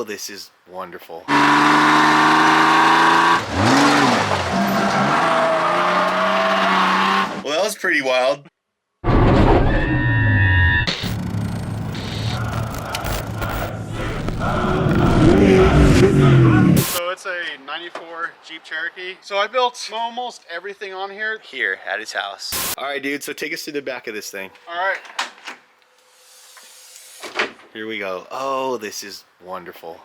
Oh, this is wonderful. Well, that was pretty wild. So it's a 94 Jeep Cherokee. So I built almost everything on here. Here at his house. All right, dude, so take us to the back of this thing. All right. Here we go. Oh, this is wonderful.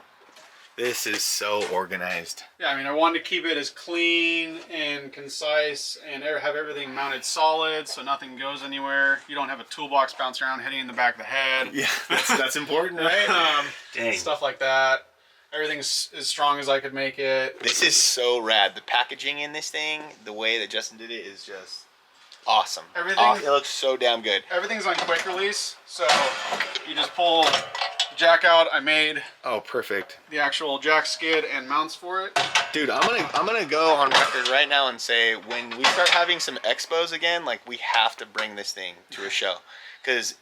This is so organized. Yeah, I mean, I wanted to keep it as clean and concise and have everything mounted solid so nothing goes anywhere. You don't have a toolbox bounce around hitting in the back of the head. Yeah, that's important, right? Dang. Stuff like that. Everything's as strong as I could make it. This is so rad. The packaging in this thing, the way that Justin did it is just awesome. It looks so damn good. Everything's on quick release, so you just pull the jack out. I made perfect. The actual jack skid and mounts for it. Dude, I'm gonna go on record right now and say when we start having some expos again, like we have to bring this thing to a show because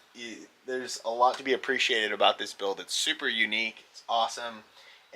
there's a lot to be appreciated about this build. It's super unique. It's awesome.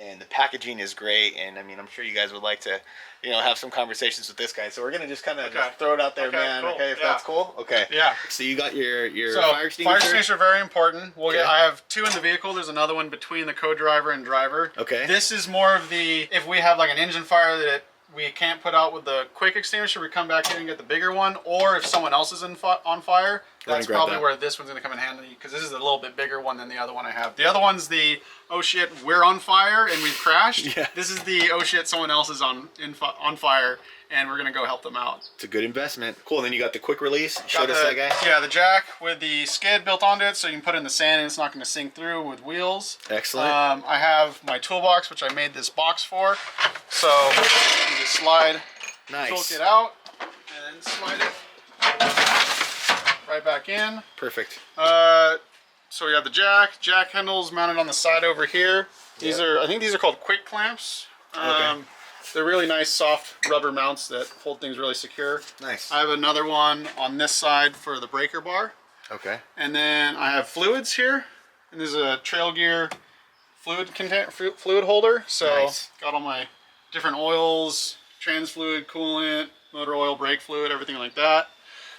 And the packaging is great, and I mean, I'm sure you guys would like to, have some conversations with this guy. So we're gonna just kind of throw it out there, man. Cool. Okay, if that's cool. Okay. Yeah. So you got your fire extinguisher. Fire extinguisher are very important. I have 2 in the vehicle. There's another one between the co-driver and driver. Okay. This is more of if we have like an engine fire that we can't put out with the quick extinguisher, we come back here and get the bigger one. Or if someone else is on fire, that's probably where this one's going to come in handy because this is a little bit bigger one than the other one I have. The other one's the, oh shit, we're on fire and we've crashed. Yeah. This is the, oh shit, someone else is on fire and we're going to go help them out. It's a good investment. Cool, and then you got the quick release. Showed us that guy? Yeah, the jack with the skid built onto it so you can put it in the sand and it's not going to sink through with wheels. Excellent. I have my toolbox, which I made this box for. So you just slide the toolkit out and then slide it right back in. Perfect. So we have the jack handles mounted on the side over here. I think these are called quick clamps. Okay. They're really nice soft rubber mounts that hold things really secure. Nice. I have another one on this side for the breaker bar. And then I have fluids here. And there's a trail gear fluid holder. So got all my different oils, trans fluid, coolant, motor oil, brake fluid, everything like that.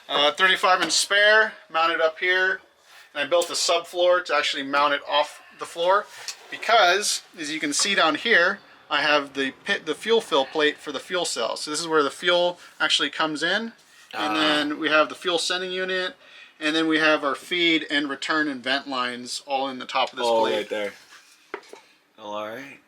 35-inch spare mounted up here. And I built a subfloor to actually mount it off the floor because, as you can see down here, I have the fuel fill plate for the fuel cell. So this is where the fuel actually comes in. And then we have the fuel sending unit. And then we have our feed and return and vent lines all in the top of this plate. Right there. All right.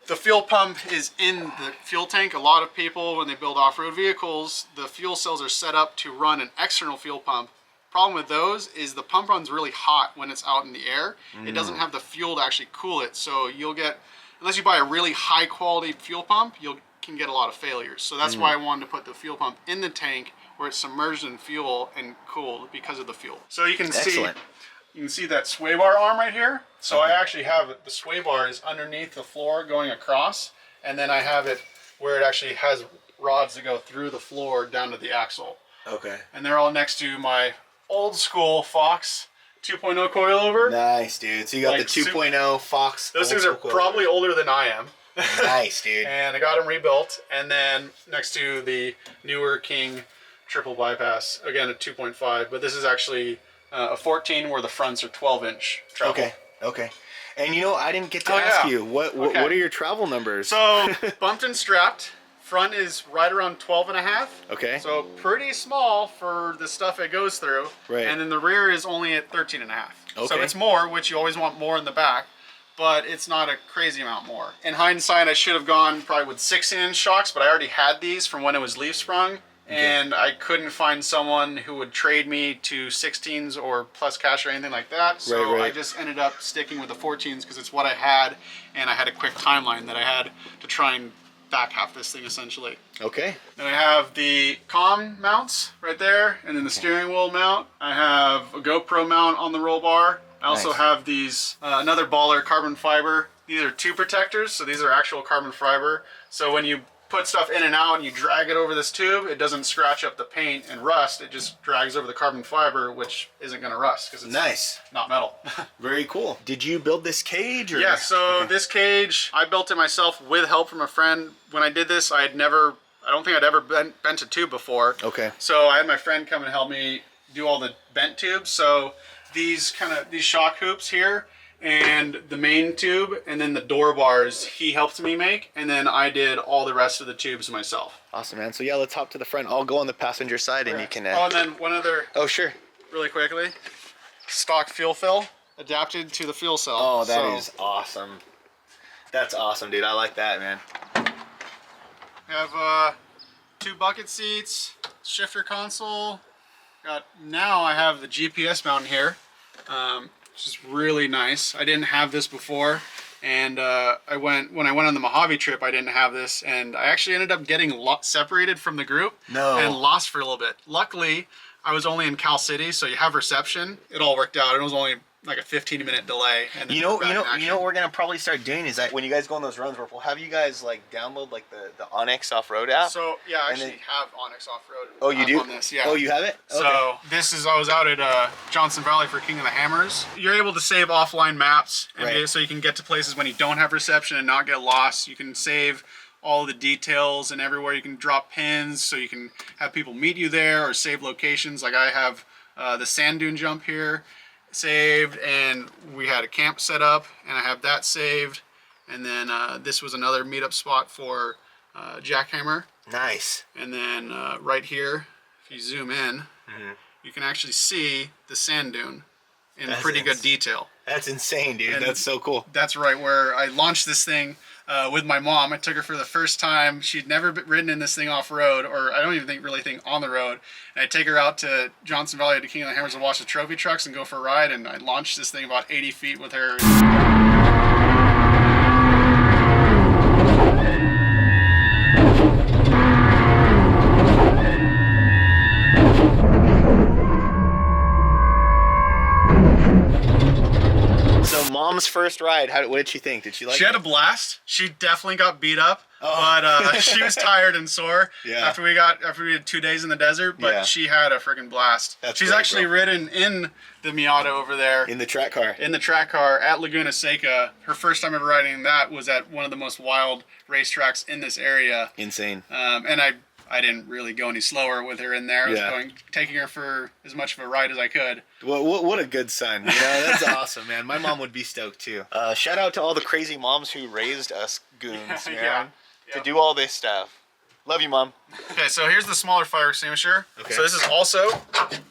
The fuel pump is in the fuel tank. A lot of people, when they build off-road vehicles, the fuel cells are set up to run an external fuel pump. Problem with those is the pump runs really hot when it's out in the air. It doesn't have the fuel to actually cool it. So you'll get, unless you buy a really high quality fuel pump, you can get a lot of failures. So that's why I wanted to put the fuel pump in the tank where it's submerged in fuel and cooled because of the fuel. So you can see that sway bar arm right here. So I actually have the sway bar is underneath the floor going across, and then I have it where it actually has rods that go through the floor down to the axle. Okay. And they're all next to my old school Fox 2.0 coilover. Nice, dude. So you got the 2.0 Fox. Those things are probably older than I am. Nice, dude. And I got them rebuilt. And then next to the newer King triple bypass, again a 2.5, but this is actually a 14 where the fronts are 12-inch travel. Okay. And I didn't get to ask you, what are your travel numbers? So, bumped and strapped. Front is right around 12.5. Okay. So pretty small for the stuff it goes through. Right. And then the rear is only at 13.5. Okay. So it's more, which you always want more in the back, but it's not a crazy amount more. In hindsight, I should have gone probably with 16-inch shocks, but I already had these from when it was leaf sprung. And I couldn't find someone who would trade me to 16s or plus cash or anything like that. So I just ended up sticking with the 14s because it's what I had, and I had a quick timeline that I had to try and back half this thing essentially. Okay. Then I have the comm mounts right there, and then the steering wheel mount. I have a GoPro mount on the roll bar. I also have these, another Baller carbon fiber. These are two protectors, so these are actual carbon fiber. So when you put stuff in and out and you drag it over this tube, it doesn't scratch up the paint and rust. It just drags over the carbon fiber, which isn't going to rust because it's not metal. Very cool. Did you build this cage? Or? Yeah, so this cage, I built it myself with help from a friend. When I did this, I don't think I'd ever bent a tube before. Okay. So I had my friend come and help me do all the bent tubes. So these shock hoops here, and the main tube, and then the door bars he helped me make, and then I did all the rest of the tubes myself. Awesome, man. So yeah, let's hop to the front. I'll go on the passenger side and you can... Oh, and then one other... Oh, sure. Really quickly. Stock fuel fill, adapted to the fuel cell. Oh, that is awesome. That's awesome, dude. I like that, man. We have 2 bucket seats, shifter console. Now I have the GPS mount here. Which is really nice. I didn't have this before, and when I went on the Mojave trip, I didn't have this, and I actually ended up getting separated from the group and lost for a little bit. Luckily, I was only in Cal City, so you have reception. It all worked out. It was only like a 15-minute delay. And you know what we're gonna probably start doing is that when you guys go on those runs, we'll have you guys like download like the Onyx off-road app. So yeah, I actually have Onyx off-road. Oh, you do? On this, yeah. Oh, you have it? Okay. So I was out at Johnson Valley for King of the Hammers. You're able to save offline maps, and so you can get to places when you don't have reception and not get lost. You can save all the details and everywhere. You can drop pins, so you can have people meet you there or save locations. Like I have the sand dune jump here saved, and we had a camp set up, and I have that saved, and then this was another meetup spot for jackhammer. Nice. And then right here, if you zoom in, you can actually see the sand dune in pretty good detail. That's insane, dude. And that's so cool. That's right where I launched this thing with my mom. I took her for the first time. She'd never ridden in this thing off-road, or I don't even really think on the road. And I take her out to Johnson Valley to King of the Hammers and watch the trophy trucks and go for a ride, and I launched this thing about 80 feet with her. Mom's first ride, what did she think? Did she like it? She had a blast. She definitely got beat up, but she was tired and sore after we had 2 days in the desert, but she had a freaking blast. She's actually ridden in the Miata over there. In the track car. In the track car at Laguna Seca. Her first time ever riding that was at one of the most wild racetracks in this area. Insane. And I didn't really go any slower with her in there. I was taking her for as much of a ride as I could. Well, what a good son. You know, that's awesome, man. My mom would be stoked too. Shout out to all the crazy moms who raised us goons, man, to do all this stuff. Love you, Mom. Okay, so here's the smaller fire extinguisher. Okay. So this is also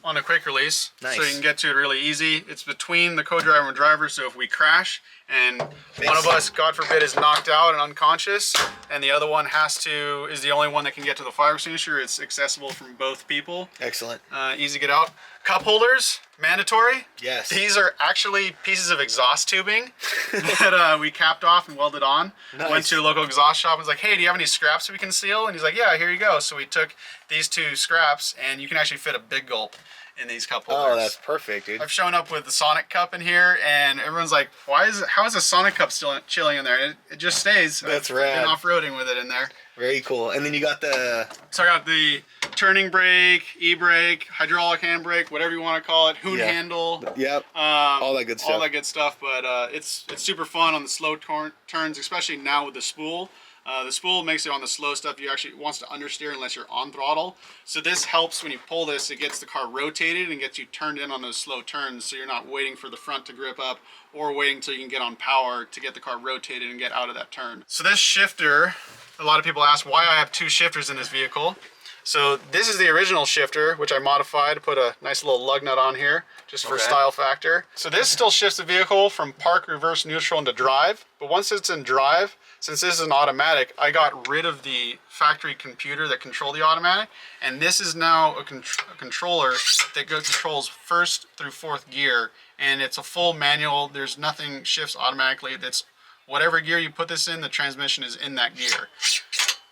on a quick release. Nice. So you can get to it really easy. It's between the co-driver and driver, so if we crash and one of us, God forbid, is knocked out and unconscious, and the other one is the only one that can get to the fire extinguisher, it's accessible from both people. Excellent. Easy to get out. Cup holders, mandatory. Yes. These are actually pieces of exhaust tubing that we capped off and welded on. Nice. Went to a local exhaust shop and was like, hey, do you have any scraps we can seal? And he's like, yeah, here you go. So we took these 2 scraps, and you can actually fit a big gulp in these cup holders. Oh, that's perfect, dude. I've shown up with the Sonic cup in here, and everyone's like, how is a Sonic cup still chilling in there? It just stays. That's I've rad. been off-roading with it in there. Very cool. And then you got So I got the turning brake, e-brake, hydraulic handbrake, whatever you want to call it, hoon handle. Yep. All that good stuff. All that good stuff, but it's super fun on the slow turns, especially now with the spool. The spool makes it on the slow stuff. You actually wants to understeer unless you're on throttle. So this helps when you pull this. It gets the car rotated and gets you turned in on those slow turns. So you're not waiting for the front to grip up or waiting until you can get on power to get the car rotated and get out of that turn. So this shifter, a lot of people ask why I have 2 shifters in this vehicle. So this is the original shifter, which I modified to put a nice little lug nut on here, just for style factor. So this still shifts the vehicle from park, reverse, neutral into drive. But once it's in drive, since this is an automatic, I got rid of the factory computer that controlled the automatic, and this is now a controller that controls 1st through 4th gear, and it's a full manual. There's nothing shifts automatically. That's whatever gear you put this in, the transmission is in that gear.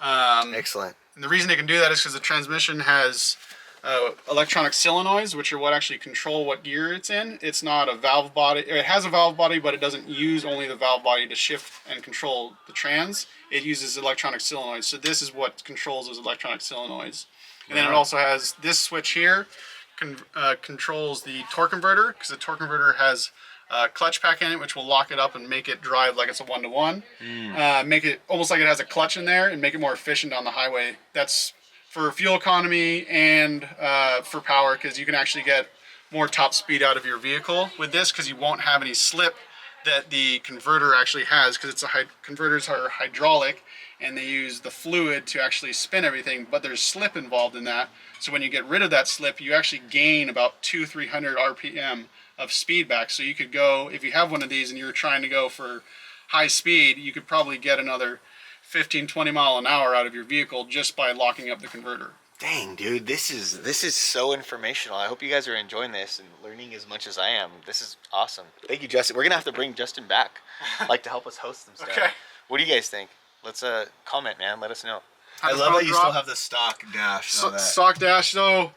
Excellent. And the reason it can do that is because the transmission has electronic solenoids, which are what actually control what gear it's in. It's not a valve body. It has a valve body, but it doesn't use only the valve body to shift and control the trans. It uses electronic solenoids. So this is what controls those electronic solenoids. And then it also has this switch here, controls the torque converter, because the torque converter has a clutch pack in it, which will lock it up and make it drive like it's a 1-to-1. Make it almost like it has a clutch in there and make it more efficient on the highway. That's for fuel economy and for power, because you can actually get more top speed out of your vehicle with this, because you won't have any slip that the converter actually has, because it's converters are hydraulic and they use the fluid to actually spin everything, but there's slip involved in that. So when you get rid of that slip, you actually gain about 200-300 RPM of speed back. So you could go, if you have one of these and you're trying to go for high speed, you could probably get another 15-20 mile an hour out of your vehicle just by locking up the converter. Dang, dude, this is so informational. I hope you guys are enjoying this and learning as much as I am. This is awesome. Thank you, Justin. We're gonna have to bring Justin back, like, to help us host some stuff. Okay. What do you guys think? Let's comment, man. Let us know. I love that you still have the stock dash. Stock dash. So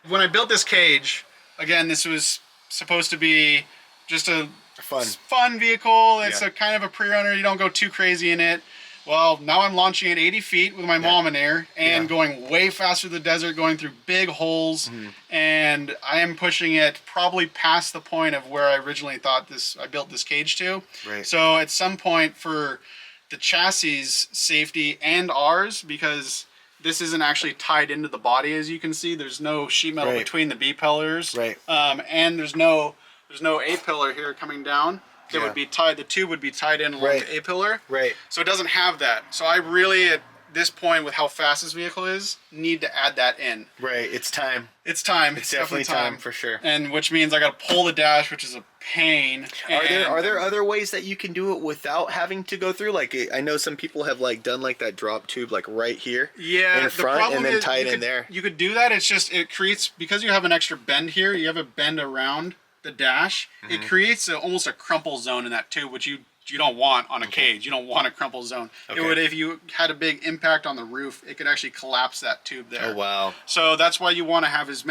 when I built this cage, again, this was supposed to be just a fun vehicle. It's a kind of a pre-runner. You don't go too crazy in it. Well, now I'm launching at 80 feet with my mom in there and going way faster through the desert, going through big holes. And I am pushing it probably past the point of where I originally thought I built this cage to. Right. So at some point, for the chassis safety and ours, because this isn't actually tied into the body, as you can see, there's no sheet metal between the B pillars. Right. And there's no A pillar here coming down. That would be tied. The tube would be tied in along the A pillar. Right. So it doesn't have that. So I really, at this point, with how fast this vehicle is, need to add that in. Right. It's time. It's time. It's definitely time for sure. And which means I got to pull the dash, which is a pain. Are there other ways that you can do it without having to go through? Like, I know some people have done that drop tube right here. Yeah. In front, and then tie it in there. You could do that. It's just it creates, because you have an extra bend here. You have a bend around the dash. It creates almost a crumple zone in that tube, which you don't want on a cage. You don't want a crumple zone. It would, if you had a big impact on the roof, it could actually collapse that tube there. Oh wow. So that's why you want to have as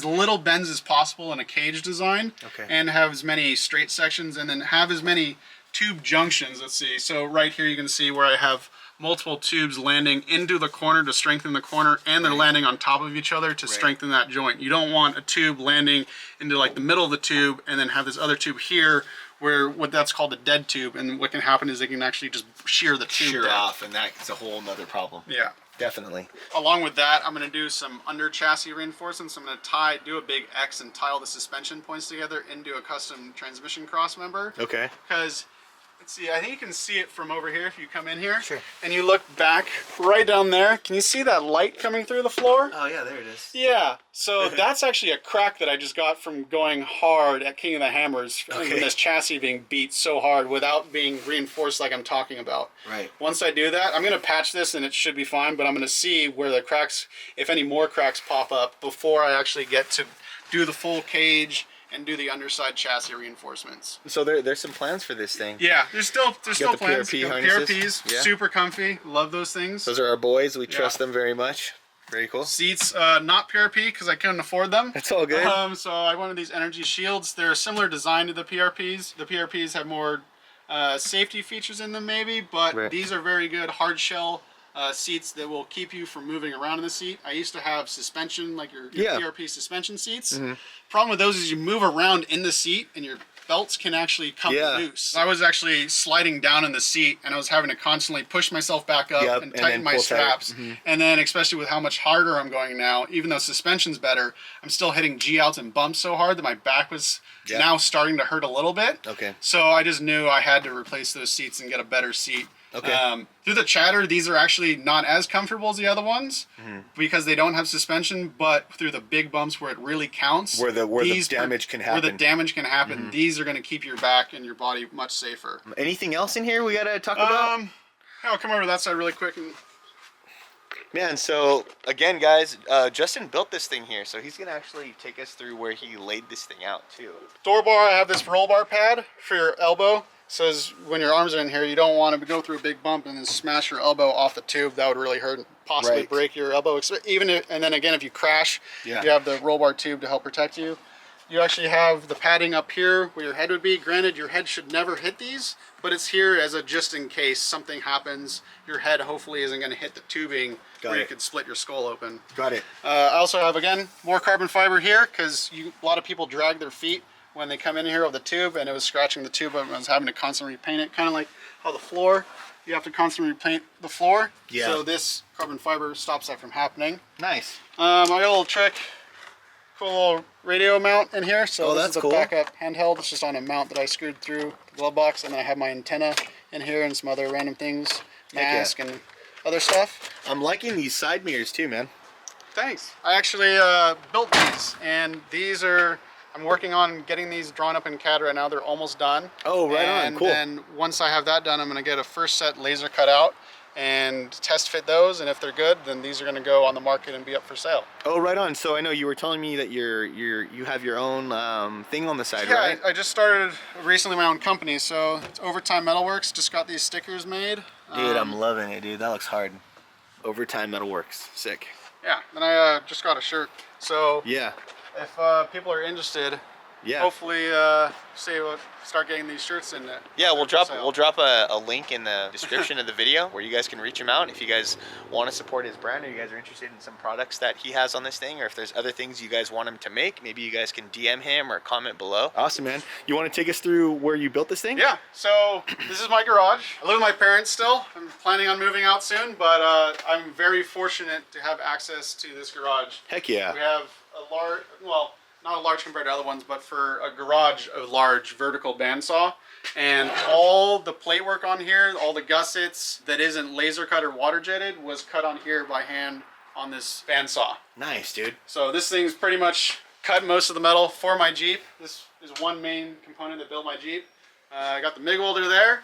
little bends as possible in a cage design, and have as many straight sections, and then have as many tube junctions. Let's see. So right here you can see where I have multiple tubes landing into the corner to strengthen the corner, and they're landing on top of each other to strengthen that joint. You don't want a tube landing into the middle of the tube and then have this other tube here where that's called a dead tube, and what can happen is they can actually just shear the tube off, and that's a whole nother problem. Yeah. Definitely. Along with that, I'm going to do some under chassis reinforcements. I'm going to do a big X and tie all the suspension points together into a custom transmission cross member. Okay. Because, let's see, I think you can see it from over here if you come in here. Sure. And you look back right down there. Can you see that light coming through the floor? Oh yeah, there it is. Yeah. So that's actually a crack that I just got from going hard at King of the Hammers, and this chassis being beat so hard without being reinforced like I'm talking about. Right. Once I do that, I'm going to patch this and it should be fine, but I'm going to see where the cracks, if any more cracks pop up, before I actually get to do the full cage and do the underside chassis reinforcements. So there's some plans for this thing. Yeah, there's still plans. PRP harnesses? PRPs, super comfy. Love those things. Those are our boys. We trust them very much. Very cool. Seats, not PRP because I couldn't afford them. That's all good. So I wanted these energy shields. They're a similar design to the PRPs. The PRPs have more safety features in them maybe, but these are very good hard shell seats that will keep you from moving around in the seat. I used to have suspension, like your PRP suspension seats. Problem with those is you move around in the seat and your belts can actually come loose. I was actually sliding down in the seat and I was having to constantly push myself back up and tighten my straps. And then especially with how much harder I'm going now, even though suspension's better, I'm still hitting G-outs and bumps so hard that my back was now starting to hurt a little bit. So I just knew I had to replace those seats and get a better seat. Through the chatter, these are actually not as comfortable as the other ones because they don't have suspension, but through the big bumps where it really counts, where the damage can happen. These are going to keep your back and your body much safer. Anything else in here we got to talk about? I'll come over to that side really quick. Man, so again, guys, Justin built this thing here, so he's going to actually take us through where he laid this thing out too. Door bar, I have this roll bar pad for your elbow. says when your arms are in here, you don't want to go through a big bump and then smash your elbow off the tube. That would really hurt and possibly Right. break your elbow. Even if, and then again, if you crash, Yeah. you have the roll bar tube to help protect you. You actually have the padding up here where your head would be. Granted, your head should never hit these, but it's here as a just in case something happens. Your head hopefully isn't going to hit the tubing where you could split your skull open. Got it. I also have, again, more carbon fiber here because a lot of people drag their feet when they come in here with the tube, and it was scratching the tube and I was having to constantly repaint it, kind of like how the floor, you have to constantly repaint the floor. Yeah. So this carbon fiber stops that from happening. Nice. I got a little trick, cool little radio mount in here. So this is a cool. backup handheld. It's just on a mount that I screwed through the glove box, and then I have my antenna in here and some other random things, mask and other stuff. I'm liking these side mirrors too, man. Thanks. I actually built these, and these are, I'm working on getting these drawn up in CAD right now. They're almost done. Oh, right on. And Cool. then once I have that done, I'm going to get a first set laser cut out and test fit those, and if they're good, then these are going to go on the market and be up for sale. Oh, right on. So I know you were telling me that you have your own thing on the side, Yeah, right? I just started recently my own company, so it's Overtime Metalworks. Just got these stickers made. Dude, I'm loving it, dude. That looks hard. Overtime Metalworks. Sick. Yeah, and I just got a shirt. So Yeah. if people are interested, Yeah. hopefully we'll start getting these shirts in there. Yeah, we'll drop a link in the description of the video where you guys can reach him out if you guys want to support his brand, or you guys are interested in some products that he has on this thing, or if there's other things you guys want him to make, maybe you guys can DM him or comment below. Awesome, man. You want to take us through where you built this thing? Yeah, so this is my garage. I live with my parents still. I'm planning on moving out soon, but I'm very fortunate to have access to this garage. Heck yeah. We have a large, well, not a large compared to other ones, but for a garage, a large vertical bandsaw. And all the plate work on here, all the gussets that isn't laser cut or water jetted was cut on here by hand on this bandsaw. Nice, dude. So this thing's pretty much cut most of the metal for my Jeep. This is one main component that built my Jeep. I got the MIG welder there.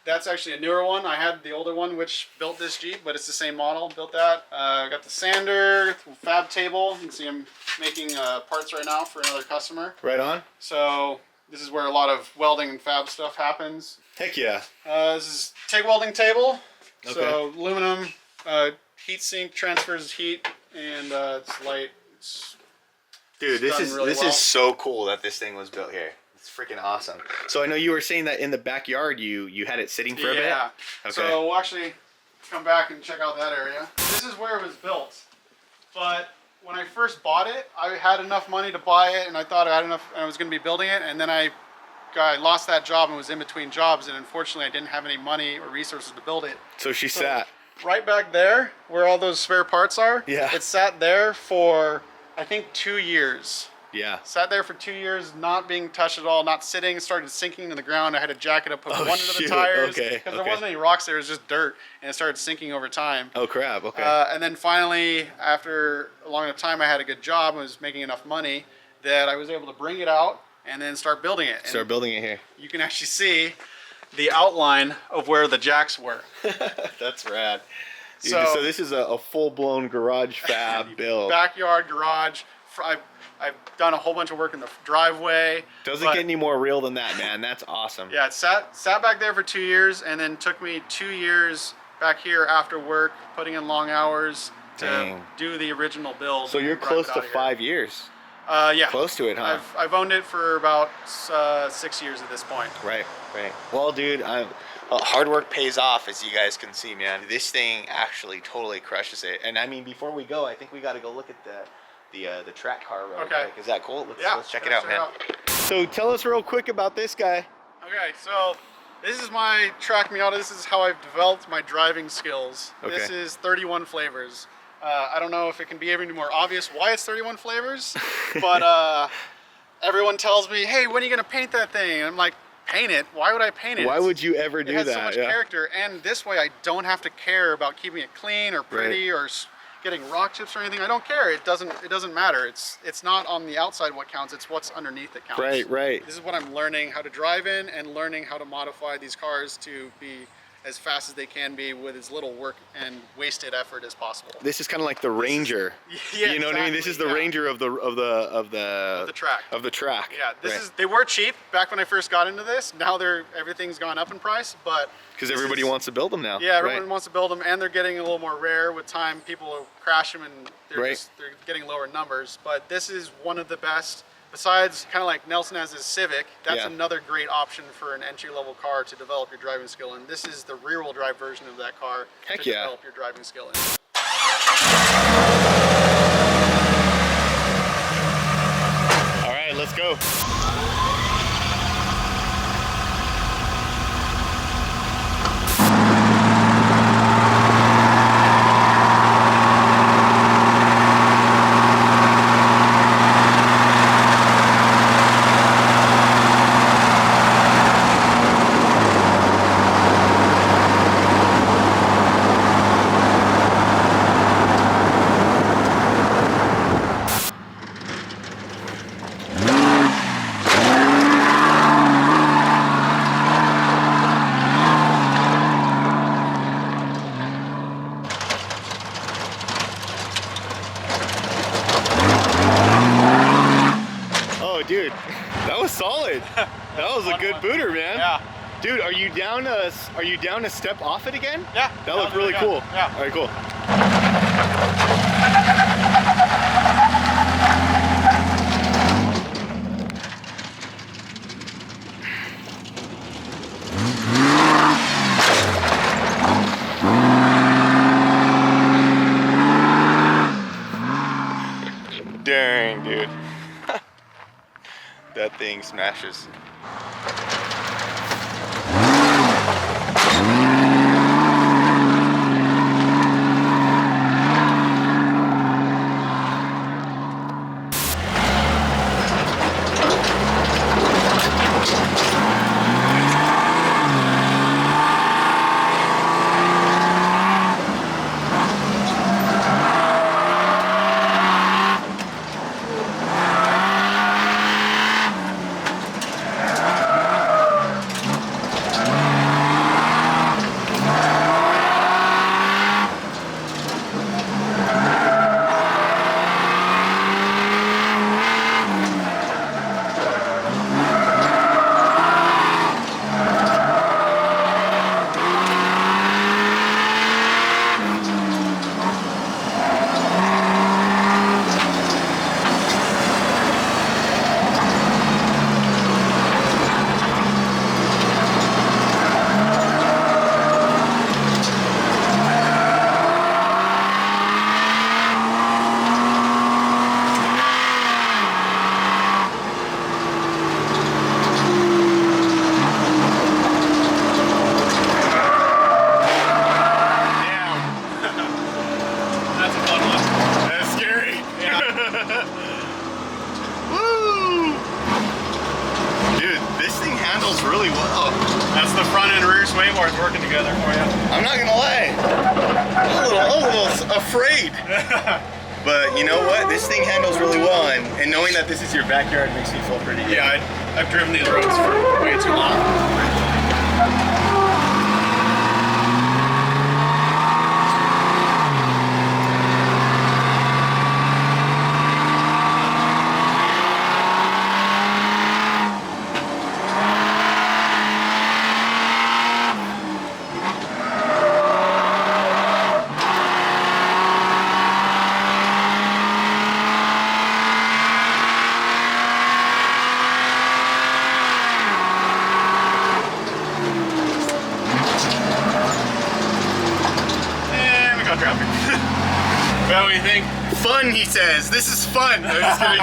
That's actually a newer one. I had the older one which built this Jeep, but it's the same model, built that. I got the sander, fab table. You can see I'm making parts right now for another customer. Right on. So this is where a lot of welding and fab stuff happens. Heck yeah. This is TIG welding table. Okay. So aluminum, heat sink transfers heat, and it's light. Dude, this done is really well. is so cool that this thing was built here. It's freaking awesome. So I know you were saying that in the backyard you had it sitting for a bit. Yeah. Okay. So we'll actually come back and check out that area. This is where it was built. But when I first bought it, I had enough money to buy it, and I thought I had enough, and I was going to be building it, and then I lost that job and was in between jobs, and unfortunately I didn't have any money or resources to build it. So she sat. Right back there, where all those spare parts are, Yeah. it sat there for, I think, 2 years. Yeah. Sat there for 2 years, not being touched at all, not sitting. It started sinking to the ground. I had to jack it up, put one into shoot. the tires. Okay, Because there okay. wasn't any rocks there, it was just dirt. And it started sinking over time. Oh crap. Okay. And then finally, after a long enough time, I had a good job and was making enough money that I was able to bring it out and then start building it. Start building it here. You can actually see the outline of where the jacks were. That's rad. Dude, So- so this is a full-blown garage fab build. Backyard, garage. I've done a whole bunch of work in the driveway. Doesn't but- get any more real than that, man. That's awesome. Yeah, it sat back there for 2 years, and then took me 2 years back here after work, putting in long hours to Dang. do the original build. So you're and brought close it to out here. 5 years. Yeah. Close to it, huh? I've owned it for about 6 years at this point. Right, right. Well, dude, hard work pays off, as you guys can see, man. This thing actually totally crushes it. And I mean, before we go, I think we got to go look at the track car real Okay. quick. Is that cool? Yeah, Let's check it out, check man. So tell us real quick about this guy. Okay, so this is my track Miata. This is how I've developed my driving skills. Okay. This is 31 flavors. I don't know if it can be any more obvious why it's 31 flavors, but everyone tells me, hey, when are you going to paint that thing? And I'm like, paint it? Why would I paint it? Why would you ever do It has that? so much Yeah. character, and this way I don't have to care about keeping it clean or pretty or getting rock chips or anything. I don't care. It doesn't matter. It's not on the outside what counts. It's what's underneath that counts. Right, right. This is what I'm learning how to drive in and learning how to modify these cars to be as fast as they can be with as little work and wasted effort as possible. This is kind of like the Ranger. Yeah, you know what I mean? This is the Ranger of the track. Of the track. Yeah, they were cheap back when I first got into this. Now everything's gone up in price, but because everybody wants to build them now. Yeah, everyone wants to build them, and they're getting a little more rare with time. People crash them, and they're getting lower numbers. But this is one of the best. Besides, kind of like Nelson has his Civic, that's another great option for an entry-level car to develop your driving skill in. This is the rear-wheel drive version of that car to develop your driving skill in. All right, let's go. Dude, that was solid. That was a good booter, man. Yeah. Dude, are you down to step off it again? Yeah. That looked really cool. Yeah. All right, cool. Dang, dude. That thing smashes. Working together for you. I'm not gonna lie, I'm a little afraid. But you know what? This thing handles really well, and knowing that this is your backyard makes me feel pretty good. Yeah, I've driven these roads for way too long. Well, what do you think? Fun, he says. This is fun. I'm just kidding.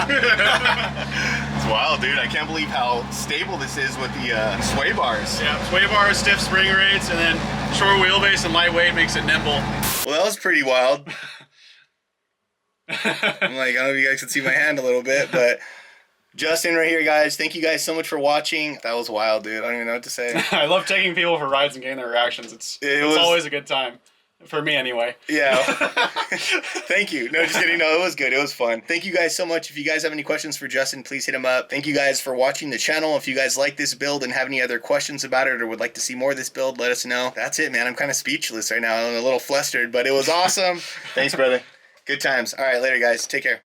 It's wild, dude. I can't believe how stable this is with the sway bars. Yeah, sway bars, stiff spring rates, and then short wheelbase and lightweight makes it nimble. Well, that was pretty wild. I'm like, I don't know if you guys can see my hand a little bit, but Justin right here, guys. Thank you guys so much for watching. That was wild, dude. I don't even know what to say. I love taking people for rides and getting their reactions. It's always a good time. For me, anyway. Yeah. Thank you. No, just kidding. No, it was good. It was fun. Thank you guys so much. If you guys have any questions for Justin, please hit him up. Thank you guys for watching the channel. If you guys like this build and have any other questions about it or would like to see more of this build, let us know. That's it, man. I'm kind of speechless right now. I'm a little flustered, but it was awesome. Thanks, brother. Good times. All right, later, guys. Take care.